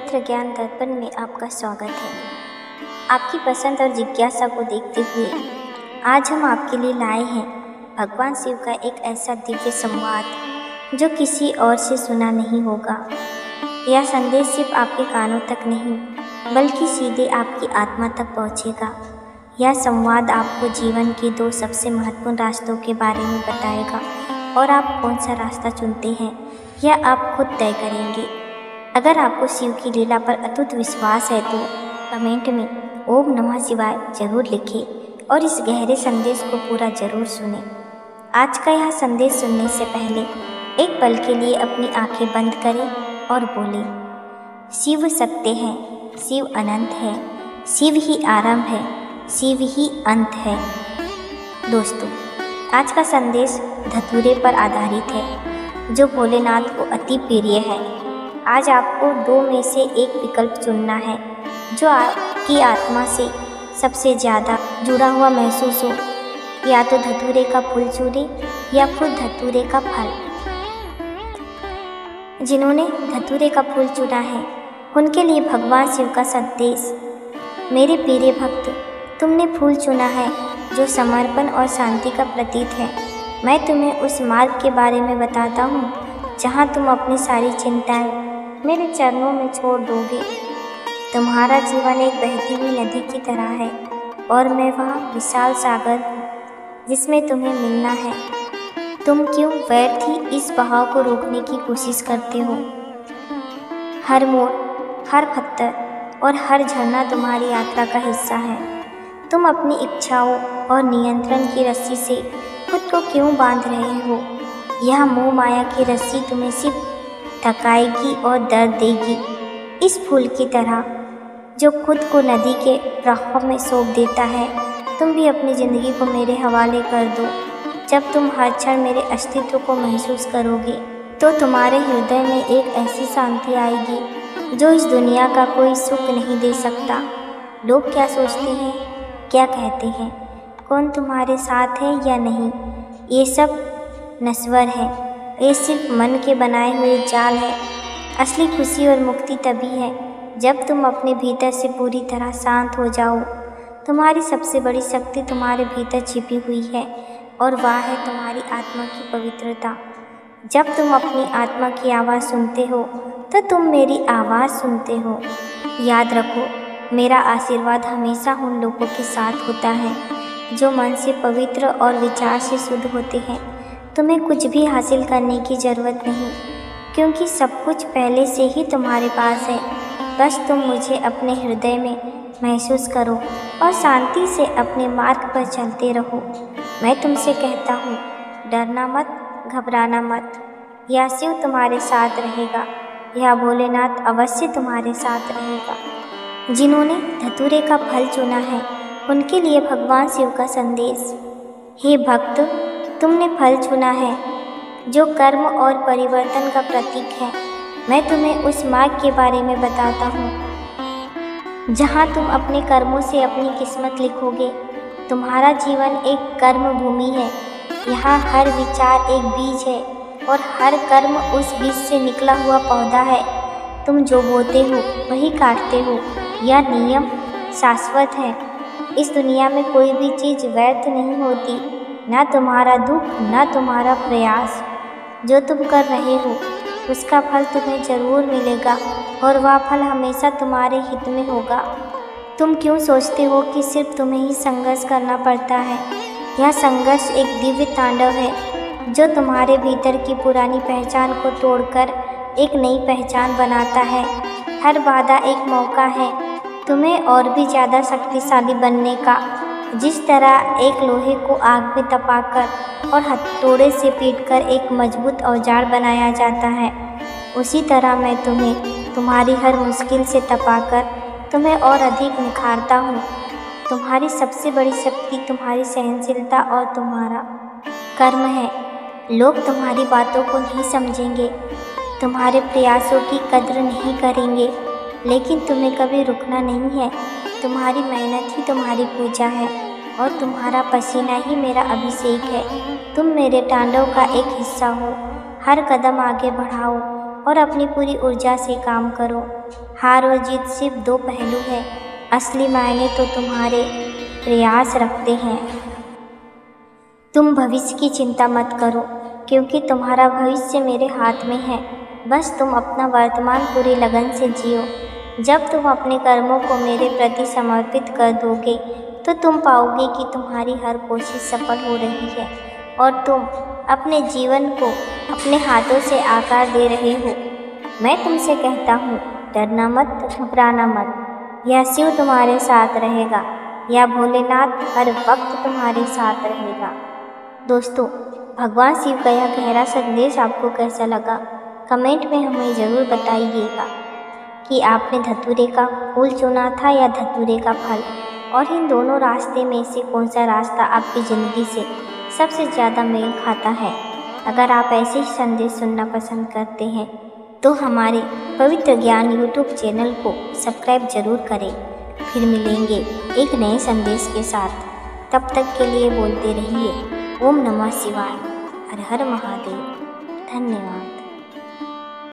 पवित्र ज्ञान दर्पण में आपका स्वागत है। आपकी पसंद और जिज्ञासा को देखते हुए आज हम आपके लिए लाए हैं भगवान शिव का एक ऐसा दिव्य संवाद जो किसी और से सुना नहीं होगा। यह संदेश सिर्फ आपके कानों तक नहीं बल्कि सीधे आपकी आत्मा तक पहुंचेगा। यह संवाद आपको जीवन के 2 सबसे महत्वपूर्ण रास्तों के बारे में बताएगा और आप कौन सा रास्ता चुनते हैं यह आप खुद तय करेंगे। अगर आपको शिव की लीला पर अटूट विश्वास है तो कमेंट में ओम नमः शिवाय जरूर लिखें और इस गहरे संदेश को पूरा जरूर सुनें। आज का यह संदेश सुनने से पहले एक पल के लिए अपनी आंखें बंद करें और बोलें, शिव सत्य है, शिव अनंत है, शिव ही आरंभ है, शिव ही अंत है। दोस्तों, आज का संदेश धतूरे पर आधारित है जो भोलेनाथ को अति प्रिय है। आज आपको 2 में से एक विकल्प चुनना है जो आपकी आत्मा से सबसे ज़्यादा जुड़ा हुआ महसूस हो, या तो धतूरे का फूल चूरे या फिर धतूरे का फल। जिन्होंने धतूरे का फूल चुना है उनके लिए भगवान शिव का संदेश, मेरे प्रिय भक्त, तुमने फूल चुना है जो समर्पण और शांति का प्रतीक है। मैं तुम्हें उस मार्ग के बारे में बताता हूँ जहाँ तुम अपनी सारी चिंताएं मेरे चरणों में छोड़ दोगे। तुम्हारा जीवन एक बहती हुई नदी की तरह है और मैं वह विशाल सागर हूँ जिसमें तुम्हें मिलना है। तुम क्यों व्यर्थ ही इस बहाव को रोकने की कोशिश करते हो? हर मोड़, हर पत्थर और हर झरना तुम्हारी यात्रा का हिस्सा है। तुम अपनी इच्छाओं और नियंत्रण की रस्सी से खुद को क्यों बांध रहे हो? यह मोह माया की रस्सी तुम्हें सिर्फ थकाएगी और दर्द देगी। इस फूल की तरह जो खुद को नदी के प्रवाह में सौंप देता है, तुम भी अपनी ज़िंदगी को मेरे हवाले कर दो। जब तुम हर क्षण मेरे अस्तित्व को महसूस करोगे तो तुम्हारे हृदय में एक ऐसी शांति आएगी जो इस दुनिया का कोई सुख नहीं दे सकता। लोग क्या सोचते हैं, क्या कहते हैं, कौन तुम्हारे साथ है या नहीं, ये सब नश्वर है। ये सिर्फ मन के बनाए हुए जाल है। असली खुशी और मुक्ति तभी है जब तुम अपने भीतर से पूरी तरह शांत हो जाओ। तुम्हारी सबसे बड़ी शक्ति तुम्हारे भीतर छिपी हुई है और वह है तुम्हारी आत्मा की पवित्रता। जब तुम अपनी आत्मा की आवाज़ सुनते हो तो तुम मेरी आवाज़ सुनते हो। याद रखो, मेरा आशीर्वाद हमेशा उन लोगों के साथ होता है जो मन से पवित्र और विचार से शुद्ध होते हैं। तुम्हें कुछ भी हासिल करने की ज़रूरत नहीं क्योंकि सब कुछ पहले से ही तुम्हारे पास है। बस तुम मुझे अपने हृदय में महसूस करो और शांति से अपने मार्ग पर चलते रहो। मैं तुमसे कहता हूँ, डरना मत, घबराना मत। यह शिव तुम्हारे साथ रहेगा, यह भोलेनाथ अवश्य तुम्हारे साथ रहेगा। जिन्होंने धतूरे का फल चुना है उनके लिए भगवान शिव का संदेश, हे भक्त, तुमने फल चुना है जो कर्म और परिवर्तन का प्रतीक है। मैं तुम्हें उस मार्ग के बारे में बताता हूँ जहाँ तुम अपने कर्मों से अपनी किस्मत लिखोगे। तुम्हारा जीवन एक कर्म भूमि है। यहाँ हर विचार एक बीज है और हर कर्म उस बीज से निकला हुआ पौधा है। तुम जो बोते हो वही काटते हो। यह नियम शाश्वत है। इस दुनिया में कोई भी चीज़ व्यर्थ नहीं होती, ना तुम्हारा दुख, ना तुम्हारा प्रयास। जो तुम कर रहे हो उसका फल तुम्हें ज़रूर मिलेगा और वह फल हमेशा तुम्हारे हित में होगा। तुम क्यों सोचते हो कि सिर्फ तुम्हें ही संघर्ष करना पड़ता है? यह संघर्ष एक दिव्य तांडव है जो तुम्हारे भीतर की पुरानी पहचान को तोड़कर एक नई पहचान बनाता है। हर बाधा एक मौका है तुम्हें और भी ज़्यादा शक्तिशाली बनने का। जिस तरह एक लोहे को आग में तपाकर और हथौड़े से पीटकर एक मजबूत औजार बनाया जाता है, उसी तरह मैं तुम्हें तुम्हारी हर मुश्किल से तपाकर तुम्हें और अधिक निखारता हूँ। तुम्हारी सबसे बड़ी शक्ति तुम्हारी सहनशीलता और तुम्हारा कर्म है। लोग तुम्हारी बातों को नहीं समझेंगे, तुम्हारे प्रयासों की कद्र नहीं करेंगे, लेकिन तुम्हें कभी रुकना नहीं है। तुम्हारी मेहनत ही तुम्हारी पूजा है और तुम्हारा पसीना ही मेरा अभिषेक है। तुम मेरे तांडव का एक हिस्सा हो। हर कदम आगे बढ़ाओ और अपनी पूरी ऊर्जा से काम करो। हार और जीत सिर्फ दो पहलू हैं, असली मायने तो तुम्हारे प्रयास रखते हैं। तुम भविष्य की चिंता मत करो, क्योंकि तुम्हारा भविष्य मेरे हाथ में है। बस तुम अपना वर्तमान पूरी लगन से जियो। जब तुम अपने कर्मों को मेरे प्रति समर्पित कर दोगे तो तुम पाओगे कि तुम्हारी हर कोशिश सफल हो रही है और तुम अपने जीवन को अपने हाथों से आकार दे रहे हो। मैं तुमसे कहता हूँ, डरना मत, घबराना मत। यह शिव तुम्हारे साथ रहेगा, या भोलेनाथ हर वक्त तुम्हारे साथ रहेगा। दोस्तों, भगवान शिव का यह गहरा संदेश आपको कैसा लगा? कमेंट में हमें ज़रूर बताइएगा कि आपने धतूरे का फूल चुना था या धतूरे का फल, और इन दोनों रास्ते में से कौन सा रास्ता आपकी ज़िंदगी से सबसे ज़्यादा मेल खाता है। अगर आप ऐसे ही संदेश सुनना पसंद करते हैं तो हमारे पवित्र ज्ञान यूट्यूब चैनल को सब्सक्राइब ज़रूर करें। फिर मिलेंगे एक नए संदेश के साथ। तब तक के लिए बोलते रहिए ओम नमः शिवाय, हर हर महादेव। धन्यवाद।